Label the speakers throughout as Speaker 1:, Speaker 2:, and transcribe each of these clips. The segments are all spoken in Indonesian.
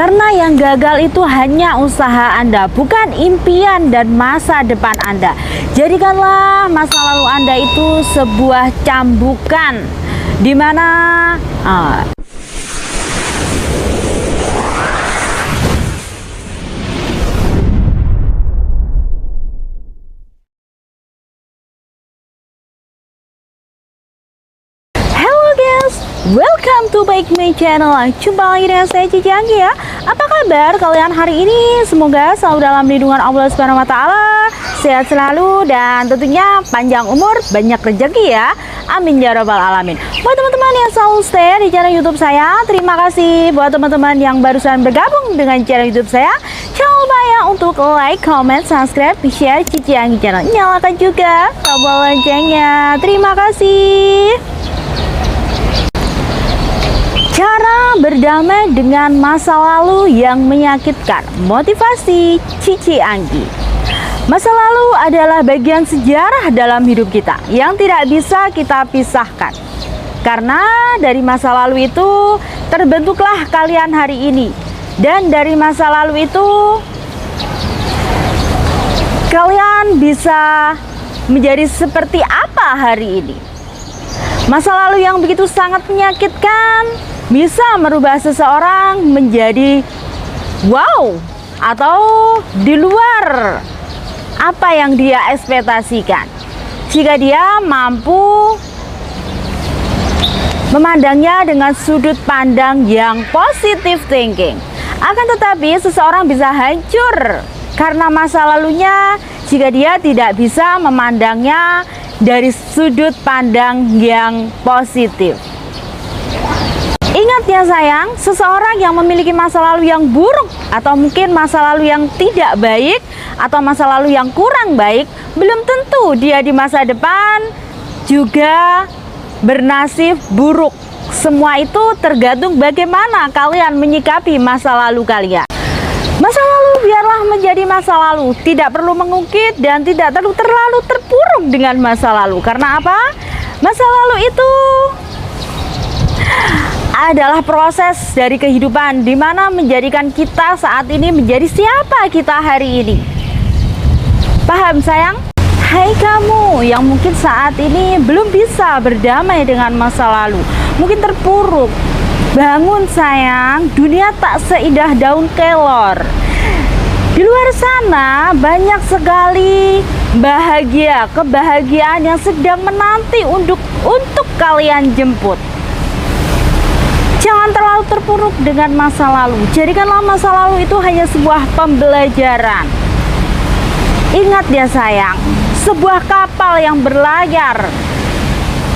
Speaker 1: Karena yang gagal itu hanya usaha Anda, bukan impian dan masa depan Anda. Jadikanlah masa lalu Anda itu sebuah cambukan, di mana welcome to back my channel. Jumpa lagi dengan saya Cici Anggi ya. Apa kabar kalian hari ini? Semoga selalu dalam lindungan Allah Subhanahu wa taala, sehat selalu dan tentunya panjang umur, banyak rezeki ya. Amin ya rabbal alamin. Buat teman-teman yang selalu stay di channel YouTube saya, terima kasih. Buat teman-teman yang barusan bergabung dengan channel YouTube saya, jangan lupa ya untuk like, comment, subscribe, share Cici Anggi channel. Nyalakan juga tombol loncengnya. Terima kasih. Cara berdamai dengan masa lalu yang menyakitkan. Motivasi Cici Anggi. Masa lalu adalah bagian sejarah dalam hidup kita yang tidak bisa kita pisahkan. Karena dari masa lalu itu terbentuklah kalian hari ini. Dan dari masa lalu itu kalian bisa menjadi seperti apa hari ini. Masa lalu yang begitu sangat menyakitkan bisa merubah seseorang menjadi wow atau di luar apa yang dia ekspektasikan, jika dia mampu memandangnya dengan sudut pandang yang positive thinking. Akan tetapi seseorang bisa hancur karena masa lalunya jika dia tidak bisa memandangnya dari sudut pandang yang positif. Ingat ya sayang, seseorang yang memiliki masa lalu yang buruk atau mungkin masa lalu yang tidak baik atau masa lalu yang kurang baik, belum tentu dia di masa depan juga bernasib buruk. Semua itu tergantung bagaimana kalian menyikapi masa lalu kalian. Masa lalu biarlah menjadi masa lalu, tidak perlu mengungkit dan tidak terlalu terpuruk dengan masa lalu. Karena apa? Masa lalu itu adalah proses dari kehidupan di mana menjadikan kita saat ini menjadi siapa kita hari ini. Paham sayang? Hai kamu yang mungkin saat ini belum bisa berdamai dengan masa lalu, mungkin terpuruk. Bangun sayang, dunia tak seindah daun kelor. Di luar sana banyak sekali kebahagiaan yang sedang menanti untuk kalian jemput. Jangan terlalu terpuruk dengan masa lalu. Jadikanlah masa lalu itu hanya sebuah pembelajaran. Ingat ya sayang, sebuah kapal yang berlayar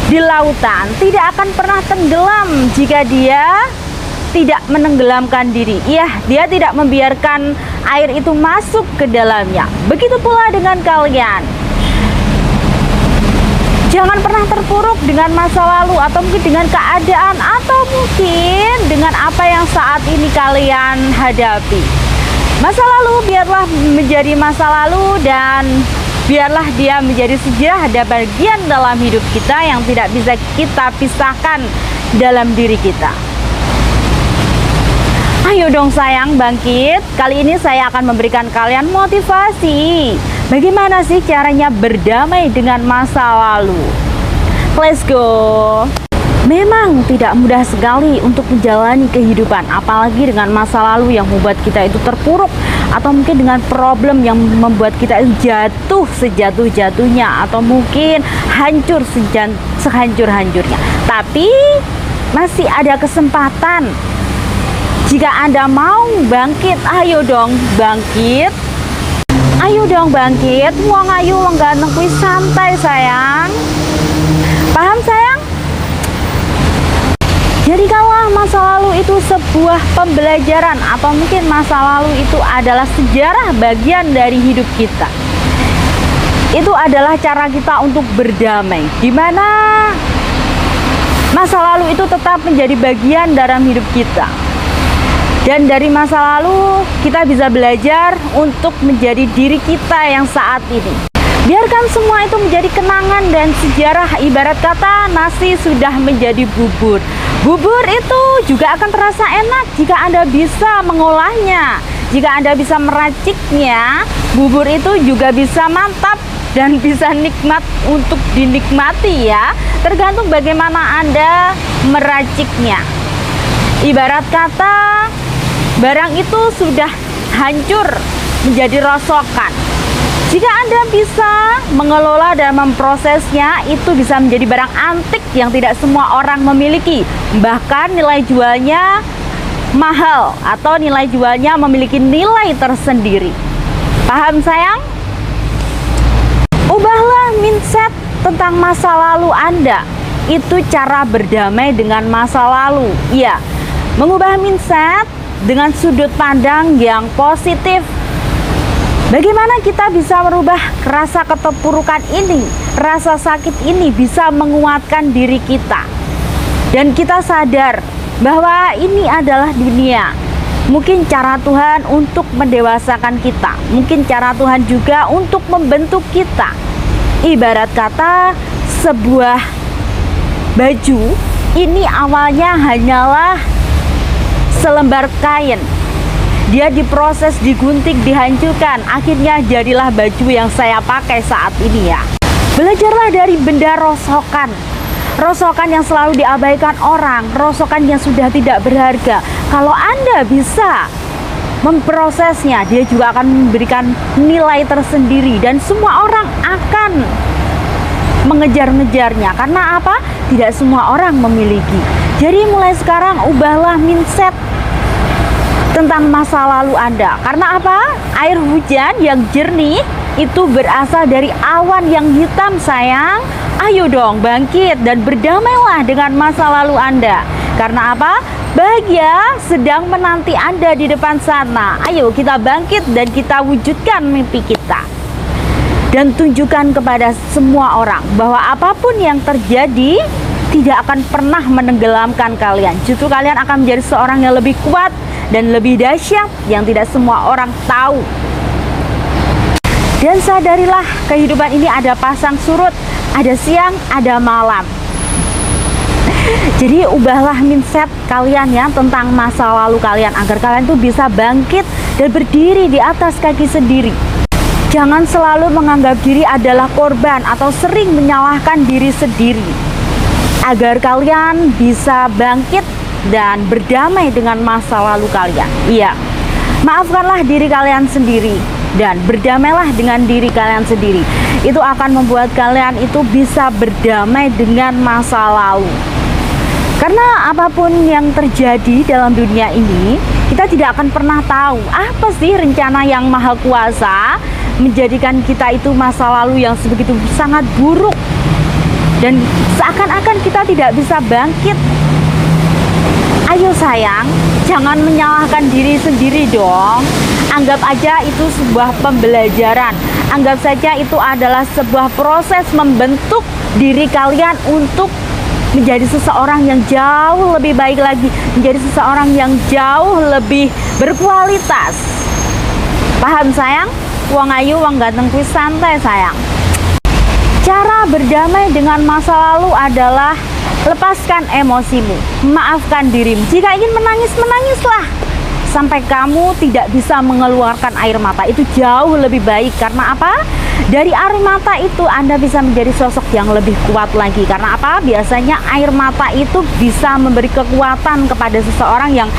Speaker 1: di lautan tidak akan pernah tenggelam jika dia tidak menenggelamkan diri. Dia tidak membiarkan air itu masuk ke dalamnya. Begitu pula dengan kalian. Jangan pernah terpuruk dengan masa lalu atau mungkin dengan keadaan atau mungkin dengan apa yang saat ini kalian hadapi. Masa lalu biarlah menjadi masa lalu dan biarlah dia menjadi sejarah, ada bagian dalam hidup kita yang tidak bisa kita pisahkan dalam diri kita. Ayo dong sayang, bangkit. Kali ini saya akan memberikan kalian motivasi. Bagaimana sih caranya berdamai dengan masa lalu? Let's go. Memang tidak mudah sekali untuk menjalani kehidupan, apalagi dengan masa lalu yang membuat kita itu terpuruk, atau mungkin dengan problem yang membuat kita jatuh sejatuh-jatuhnya, atau mungkin hancur sehancur-hancurnya. Tapi masih ada kesempatan. Jika Anda mau bangkit, ayo dong bangkit. Ayo dong bangkit. Wong ayu wong ganteng kuwi santai sayang. Paham sayang? Jadikanlah masa lalu itu sebuah pembelajaran, atau mungkin masa lalu itu adalah sejarah bagian dari hidup kita. Itu adalah cara kita untuk berdamai, di mana masa lalu itu tetap menjadi bagian dalam hidup kita. Dan dari masa lalu kita bisa belajar untuk menjadi diri kita yang saat ini. Biarkan semua itu menjadi kenangan dan sejarah. Ibarat kata nasi sudah menjadi bubur. Bubur itu juga akan terasa enak jika Anda bisa mengolahnya. Jika Anda bisa meraciknya, bubur itu juga bisa mantap dan bisa nikmat untuk dinikmati ya. Tergantung bagaimana Anda meraciknya. Ibarat kata barang itu sudah hancur menjadi rosokan. Jika Anda bisa mengelola dan memprosesnya, itu bisa menjadi barang antik yang tidak semua orang memiliki. Bahkan nilai jualnya mahal atau nilai jualnya memiliki nilai tersendiri. Paham sayang? Ubahlah mindset tentang masa lalu Anda. Itu cara berdamai dengan masa lalu. Iya, mengubah mindset dengan sudut pandang yang positif. Bagaimana kita bisa merubah rasa keterpurukan ini? Rasa sakit ini bisa menguatkan diri kita. Dan kita sadar bahwa ini adalah dunia. Mungkin cara Tuhan untuk mendewasakan kita. Mungkin cara Tuhan juga untuk membentuk kita. Ibarat kata sebuah baju ini awalnya hanyalah selembar kain. Dia diproses, digunting, dihancurkan. Akhirnya jadilah baju yang saya pakai saat ini ya. Belajarlah dari benda rosokan. Rosokan yang selalu diabaikan orang. Rosokan yang sudah tidak berharga. Kalau Anda bisa memprosesnya, dia juga akan memberikan nilai tersendiri. Dan semua orang akan mengejar-ngejarnya. Karena apa? Tidak semua orang memiliki. Jadi mulai sekarang ubahlah mindset tentang masa lalu Anda. Karena apa? Air hujan yang jernih itu berasal dari awan yang hitam sayang. Ayo dong bangkit dan berdamailah dengan masa lalu Anda. Karena apa? Bahagia sedang menanti Anda di depan sana. Ayo kita bangkit dan kita wujudkan mimpi kita. Dan tunjukkan kepada semua orang bahwa apapun yang terjadi tidak akan pernah menenggelamkan kalian. Justru kalian akan menjadi seorang yang lebih kuat dan lebih dahsyat yang tidak semua orang tahu. Dan sadarilah kehidupan ini ada pasang surut, ada siang, ada malam. Jadi ubahlah mindset kalian ya tentang masa lalu kalian agar kalian tuh bisa bangkit dan berdiri di atas kaki sendiri. Jangan selalu menganggap diri adalah korban atau sering menyalahkan diri sendiri. Agar kalian bisa bangkit dan berdamai dengan masa lalu kalian. Iya, maafkanlah diri kalian sendiri dan berdamailah dengan diri kalian sendiri. Itu akan membuat kalian itu bisa berdamai dengan masa lalu. Karena apapun yang terjadi dalam dunia ini, kita tidak akan pernah tahu apa sih rencana yang Maha Kuasa menjadikan kita itu masa lalu yang sebegitu sangat buruk. Dan seakan-akan kita tidak bisa bangkit. Ayo sayang, jangan menyalahkan diri sendiri dong. Anggap aja itu sebuah pembelajaran. Anggap saja itu adalah sebuah proses membentuk diri kalian untuk menjadi seseorang yang jauh lebih baik lagi. Menjadi seseorang yang jauh lebih berkualitas. Paham sayang? Wong ayu, wong ganteng kuwi santai sayang. Cara berdamai dengan masa lalu adalah lepaskan emosimu, maafkan dirimu. Jika ingin menangis, menangislah sampai kamu tidak bisa mengeluarkan air mata. Itu jauh lebih baik. Karena apa? Dari air mata itu Anda bisa menjadi sosok yang lebih kuat lagi. Karena apa? Biasanya air mata itu bisa memberi kekuatan kepada seseorang yang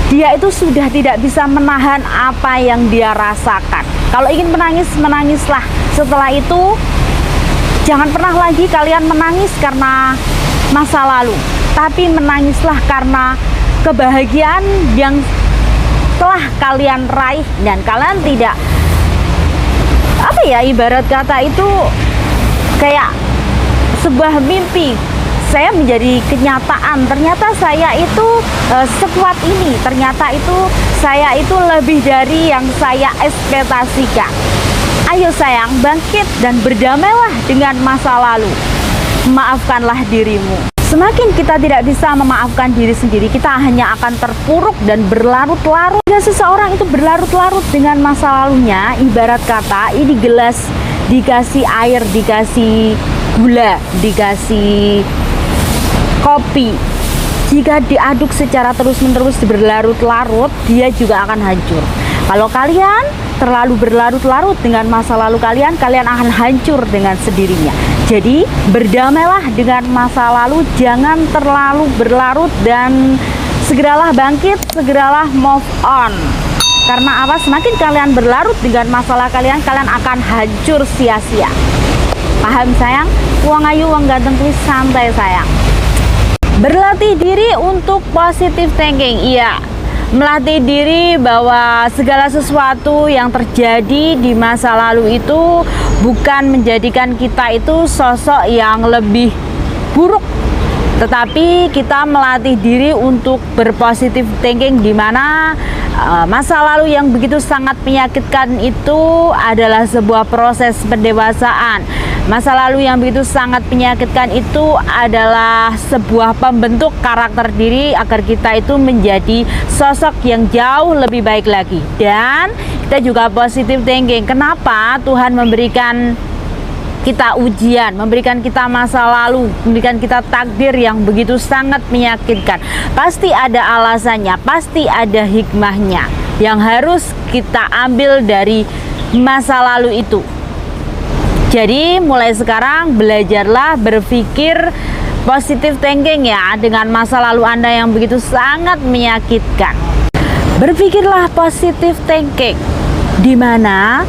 Speaker 1: dia itu sudah tidak bisa menahan apa yang dia rasakan. Kalau ingin menangis, menangislah. Setelah itu jangan pernah lagi kalian menangis karena masa lalu, tapi menangislah karena kebahagiaan yang telah kalian raih dan kalian tidak apa ya, ibarat kata itu kayak sebuah mimpi saya menjadi kenyataan. Ternyata saya itu sekuat ini, ternyata itu saya itu lebih dari yang saya ekspektasikan. Ayo sayang, bangkit dan berdamailah dengan masa lalu. Maafkanlah dirimu. Semakin kita tidak bisa memaafkan diri sendiri, kita hanya akan terpuruk dan berlarut-larut. Dan seseorang itu berlarut-larut dengan masa lalunya, ibarat kata ini gelas dikasih air, dikasih gula, dikasih kopi, jika diaduk secara terus-menerus berlarut-larut, dia juga akan hancur. Kalau kalian terlalu berlarut-larut dengan masa lalu kalian, kalian akan hancur dengan sendirinya. Jadi berdamailah dengan masa lalu, jangan terlalu berlarut, dan segeralah bangkit, segeralah move on. Karena apa? Semakin kalian berlarut dengan masalah kalian, kalian akan hancur sia-sia. Paham sayang? Uang ayu, uang ganteng kuis, santai sayang. Berlatih diri untuk positive thinking. Iya, melatih diri bahwa segala sesuatu yang terjadi di masa lalu itu bukan menjadikan kita itu sosok yang lebih buruk, tetapi kita melatih diri untuk berpositive thinking, di mana masa lalu yang begitu sangat menyakitkan itu adalah sebuah proses pendewasaan. Masa lalu yang begitu sangat menyakitkan itu adalah sebuah pembentuk karakter diri agar kita itu menjadi sosok yang jauh lebih baik lagi. Dan kita juga positive thinking. Kenapa Tuhan memberikan kita ujian, memberikan kita masa lalu, memberikan kita takdir yang begitu sangat menyakitkan? Pasti ada alasannya, pasti ada hikmahnya yang harus kita ambil dari masa lalu itu. Jadi mulai sekarang belajarlah berpikir positive thinking ya, dengan masa lalu Anda yang begitu sangat menyakitkan. Berpikirlah positive thinking, di mana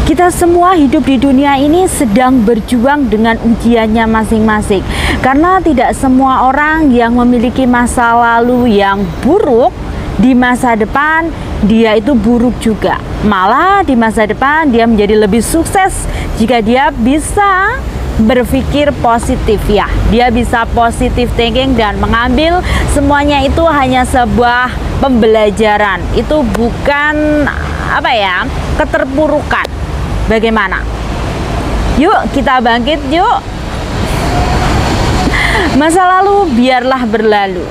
Speaker 1: kita semua hidup di dunia ini sedang berjuang dengan ujiannya masing-masing. Karena tidak semua orang yang memiliki masa lalu yang buruk, di masa depan dia itu buruk juga. Malah di masa depan dia menjadi lebih sukses jika dia bisa berpikir positif ya. Dia bisa positive thinking dan mengambil semuanya itu hanya sebuah pembelajaran. Itu bukan keterpurukan. Bagaimana? Yuk kita bangkit yuk. Masa lalu biarlah berlalu.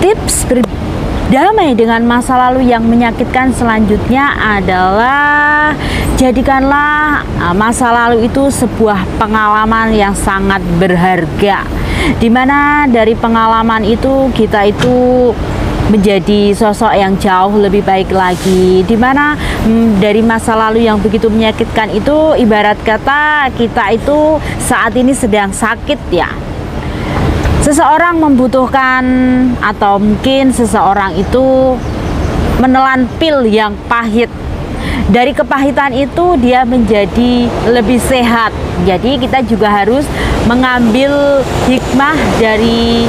Speaker 1: Tips berdamai dengan masa lalu yang menyakitkan selanjutnya adalah jadikanlah masa lalu itu sebuah pengalaman yang sangat berharga, dimana dari pengalaman itu kita itu menjadi sosok yang jauh lebih baik lagi, dimana dari masa lalu yang begitu menyakitkan itu ibarat kata kita itu saat ini sedang sakit ya. Seseorang membutuhkan, atau mungkin seseorang itu menelan pil yang pahit. Dari kepahitan itu dia menjadi lebih sehat. Jadi kita juga harus mengambil hikmah dari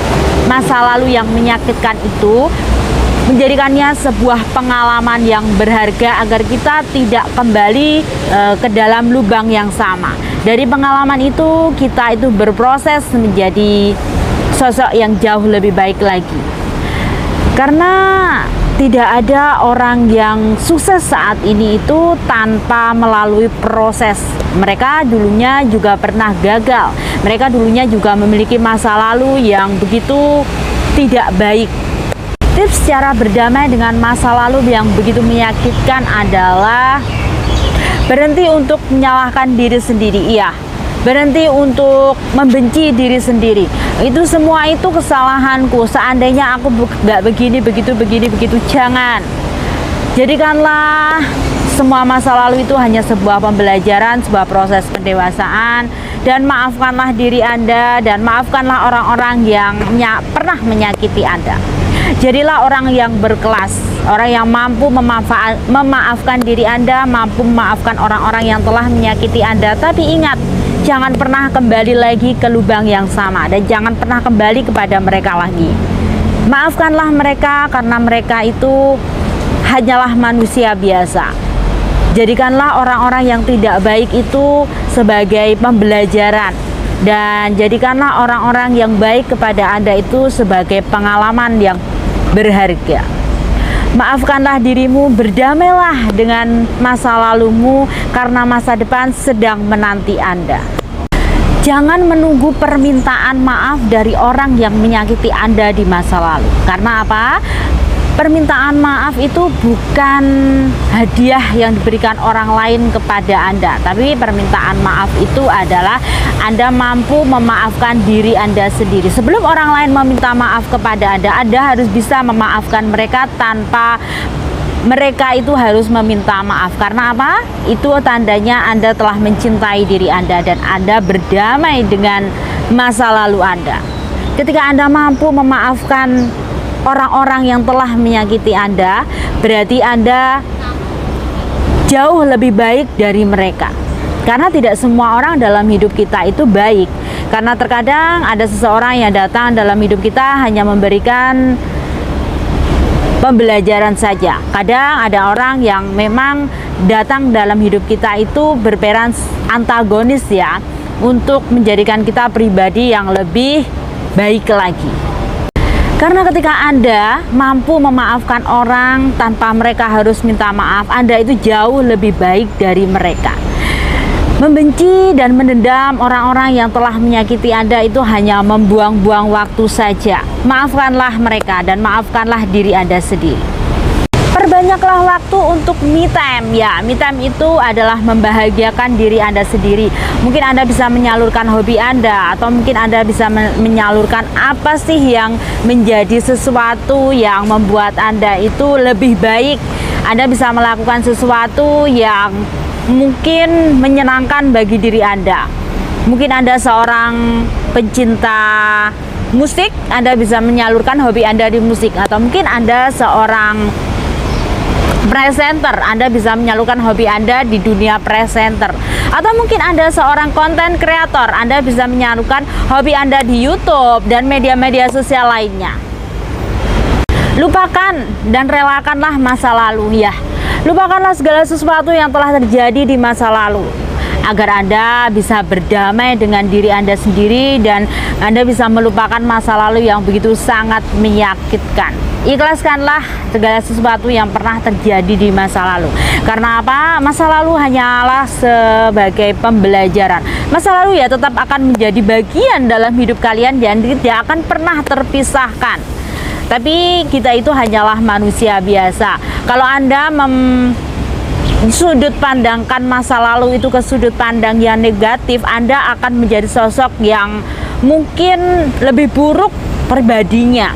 Speaker 1: masa lalu yang menyakitkan itu, menjadikannya sebuah pengalaman yang berharga agar kita tidak kembali ke dalam lubang yang sama. Dari pengalaman itu kita itu berproses menjadi sosok yang jauh lebih baik lagi. Karena tidak ada orang yang sukses saat ini itu tanpa melalui proses. Mereka dulunya juga pernah gagal. Mereka dulunya juga memiliki masa lalu yang begitu tidak baik. Tips cara berdamai dengan masa lalu yang begitu menyakitkan adalah berhenti untuk menyalahkan diri sendiri. Iya, berhenti untuk membenci diri sendiri. Itu semua itu kesalahanku, seandainya aku nggak begini, begitu. Jangan. Jadikanlah semua masa lalu itu hanya sebuah pembelajaran, sebuah proses pendewasaan, dan maafkanlah diri Anda, dan maafkanlah orang-orang yang pernah menyakiti Anda. Jadilah orang yang berkelas, orang yang mampu memaafkan diri Anda, mampu memaafkan orang-orang yang telah menyakiti Anda. Tapi ingat, jangan pernah kembali lagi ke lubang yang sama, dan jangan pernah kembali kepada mereka lagi. Maafkanlah mereka karena mereka itu hanyalah manusia biasa. Jadikanlah orang-orang yang tidak baik itu sebagai pembelajaran, dan jadikanlah orang-orang yang baik kepada Anda itu sebagai pengalaman yang berharga. Maafkanlah dirimu, berdamailah dengan masa lalumu karena masa depan sedang menanti Anda. Jangan menunggu permintaan maaf dari orang yang menyakiti Anda di masa lalu. Karena apa? Permintaan maaf itu bukan hadiah yang diberikan orang lain kepada Anda, tapi permintaan maaf itu adalah Anda mampu memaafkan diri Anda sendiri. Sebelum orang lain meminta maaf kepada Anda harus bisa memaafkan mereka tanpa mereka itu harus meminta maaf. Karena apa? Itu tandanya Anda telah mencintai diri Anda dan Anda berdamai dengan masa lalu Anda. Ketika Anda mampu memaafkan orang-orang yang telah menyakiti Anda, berarti Anda jauh lebih baik dari mereka. Karena tidak semua orang dalam hidup kita itu baik. Karena terkadang ada seseorang yang datang dalam hidup kita hanya memberikan pembelajaran saja. Kadang ada orang yang memang datang dalam hidup kita itu berperan antagonis ya, untuk menjadikan kita pribadi yang lebih baik lagi. Karena ketika Anda mampu memaafkan orang tanpa mereka harus minta maaf, Anda itu jauh lebih baik dari mereka. Membenci dan mendendam orang-orang yang telah menyakiti Anda itu hanya membuang-buang waktu saja. Maafkanlah mereka dan maafkanlah diri Anda sendiri. Perbanyaklah waktu untuk me time. Ya, me time itu adalah membahagiakan diri Anda sendiri. Mungkin Anda bisa menyalurkan hobi Anda, atau mungkin Anda bisa menyalurkan apa sih yang menjadi sesuatu yang membuat Anda itu lebih baik. Anda bisa melakukan sesuatu yang mungkin menyenangkan bagi diri Anda. Mungkin Anda seorang pencinta musik, Anda bisa menyalurkan hobi Anda di musik. Atau mungkin Anda seorang presenter, Anda bisa menyalurkan hobi Anda di dunia presenter. Atau mungkin Anda seorang konten kreator, Anda bisa menyalurkan hobi Anda di YouTube dan media-media sosial lainnya. Lupakan dan relakanlah masa lalu ya. Lupakanlah segala sesuatu yang telah terjadi di masa lalu, agar Anda bisa berdamai dengan diri Anda sendiri dan Anda bisa melupakan masa lalu yang begitu sangat menyakitkan. Ikhlaskanlah segala sesuatu yang pernah terjadi di masa lalu. Karena apa? Masa lalu hanyalah sebagai pembelajaran. Masa lalu ya tetap akan menjadi bagian dalam hidup kalian dan tidak akan pernah terpisahkan. Tapi kita itu hanyalah manusia biasa. Kalau Anda sudut pandangkan masa lalu itu ke sudut pandang yang negatif, Anda akan menjadi sosok yang mungkin lebih buruk pribadinya.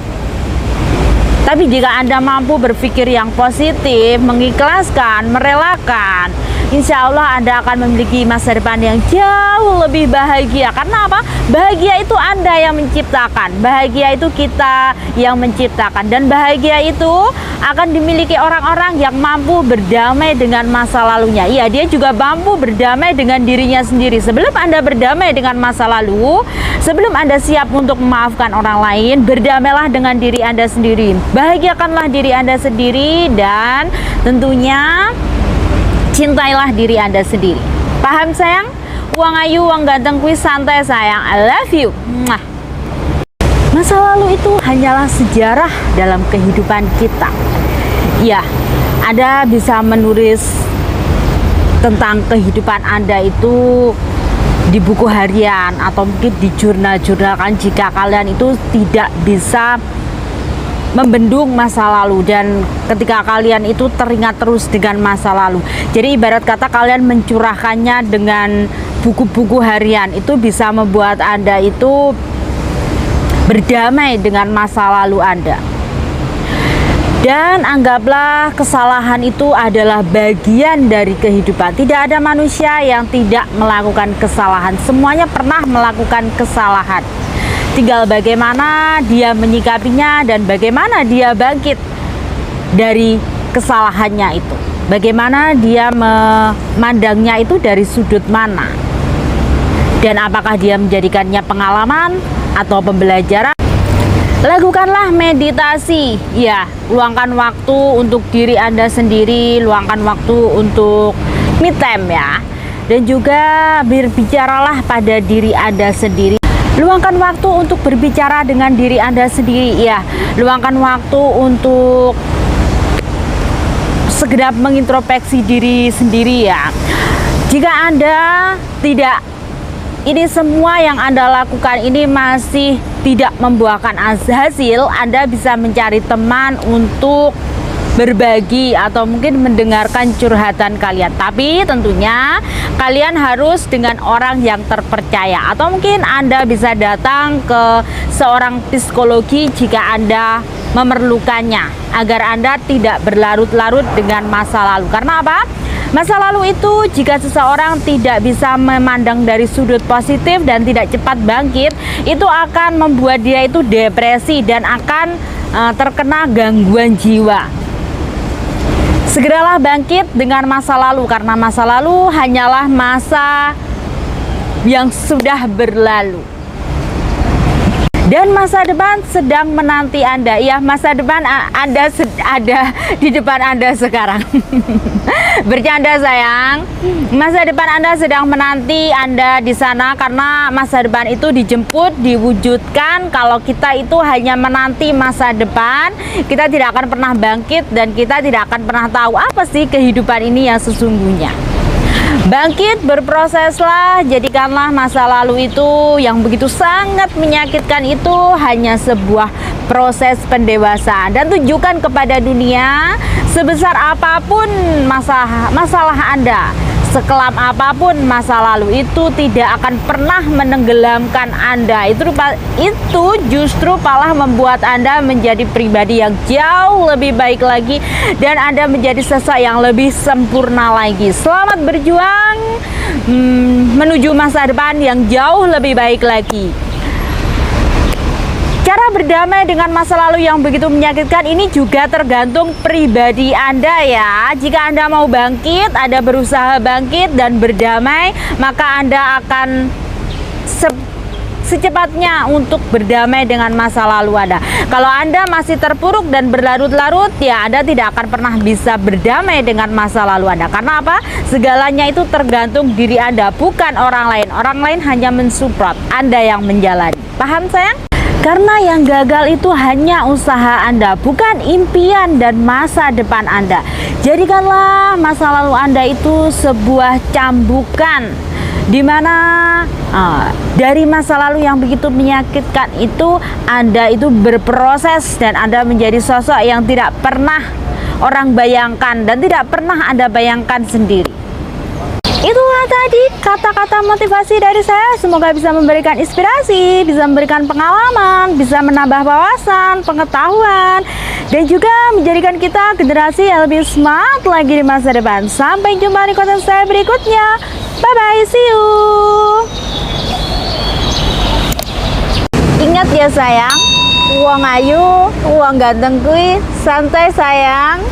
Speaker 1: Tapi jika Anda mampu berpikir yang positif, mengikhlaskan, merelakan, insya Allah Anda akan memiliki masa depan yang jauh lebih bahagia. Karena apa? Bahagia itu Anda yang menciptakan, bahagia itu kita yang menciptakan, dan bahagia itu akan dimiliki orang-orang yang mampu berdamai dengan masa lalunya. Iya, dia juga mampu berdamai dengan dirinya sendiri. Sebelum Anda berdamai dengan masa lalu, sebelum Anda siap untuk memaafkan orang lain, berdamailah dengan diri Anda sendiri. Bahagiakanlah diri Anda sendiri dan tentunya cintailah diri Anda sendiri. Paham sayang? Uang ayu, uang ganteng kuis santai sayang. I love you. Mwah. Masa lalu itu hanyalah sejarah dalam kehidupan kita. Ya, Anda bisa menulis tentang kehidupan Anda itu di buku harian atau mungkin di jurnal-jurnal kan, jika kalian itu tidak bisa membendung masa lalu dan ketika kalian itu teringat terus dengan masa lalu. Jadi ibarat kata kalian mencurahkannya dengan buku-buku harian, itu bisa membuat Anda itu berdamai dengan masa lalu Anda. Dan anggaplah kesalahan itu adalah bagian dari kehidupan. Tidak ada manusia yang tidak melakukan kesalahan. Semuanya pernah melakukan kesalahan. Tinggal bagaimana dia menyikapinya dan bagaimana dia bangkit dari kesalahannya itu. Bagaimana dia memandangnya itu dari sudut mana. Dan apakah dia menjadikannya pengalaman atau pembelajaran. Lakukanlah meditasi. Ya, luangkan waktu untuk diri Anda sendiri, luangkan waktu untuk me time ya. Dan juga berbicaralah pada diri Anda sendiri. Luangkan waktu untuk berbicara dengan diri Anda sendiri ya. Luangkan waktu untuk segera mengintrospeksi diri sendiri ya. Jika Anda tidak ini semua yang Anda lakukan ini masih tidak membuahkan hasil, Anda bisa mencari teman untuk berbagi atau mungkin mendengarkan curhatan kalian. Tapi tentunya kalian harus dengan orang yang terpercaya, atau mungkin Anda bisa datang ke seorang psikologi jika Anda memerlukannya, agar Anda tidak berlarut-larut dengan masa lalu. Karena apa? Masa lalu itu jika seseorang tidak bisa memandang dari sudut positif dan tidak cepat bangkit, itu akan membuat dia itu depresi dan akan terkena gangguan jiwa. Segeralah bangkit dengan masa lalu, karena masa lalu hanyalah masa yang sudah berlalu. Dan masa depan sedang menanti Anda. Ya, masa depan Anda ada di depan Anda sekarang. Bercanda sayang. Masa depan Anda sedang menanti Anda di sana, karena masa depan itu dijemput, diwujudkan. Kalau kita itu hanya menanti masa depan, kita tidak akan pernah bangkit dan kita tidak akan pernah tahu apa sih kehidupan ini yang sesungguhnya. Bangkit, berproseslah, jadikanlah masa lalu itu yang begitu sangat menyakitkan itu hanya sebuah proses pendewasaan, dan tunjukkan kepada dunia sebesar apapun masalah Anda, sekelam apapun masa lalu itu tidak akan pernah menenggelamkan Anda. Itu justru malah membuat Anda menjadi pribadi yang jauh lebih baik lagi, dan Anda menjadi sosok yang lebih sempurna lagi. Selamat berjuang menuju masa depan yang jauh lebih baik lagi. Cara berdamai dengan masa lalu yang begitu menyakitkan ini juga tergantung pribadi Anda ya. Jika Anda mau bangkit, Anda berusaha bangkit dan berdamai, maka Anda akan secepatnya untuk berdamai dengan masa lalu Anda. Kalau Anda masih terpuruk dan berlarut-larut, ya Anda tidak akan pernah bisa berdamai dengan masa lalu Anda. Karena apa? Segalanya itu tergantung diri Anda, bukan orang lain. Orang lain hanya mensupport, Anda yang menjalani. Paham sayang? Karena yang gagal itu hanya usaha Anda, bukan impian dan masa depan Anda. Jadikanlah masa lalu Anda itu sebuah cambukan, dimana dari masa lalu yang begitu menyakitkan itu Anda itu berproses, dan Anda menjadi sosok yang tidak pernah orang bayangkan dan tidak pernah Anda bayangkan sendiri. Itulah tadi kata-kata motivasi dari saya. Semoga bisa memberikan inspirasi, bisa memberikan pengalaman, bisa menambah wawasan, pengetahuan, dan juga menjadikan kita generasi yang lebih smart lagi di masa depan. Sampai jumpa di konten saya berikutnya. Bye-bye, see you. Ingat ya sayang, uang ayu, uang ganteng kui, santai sayang.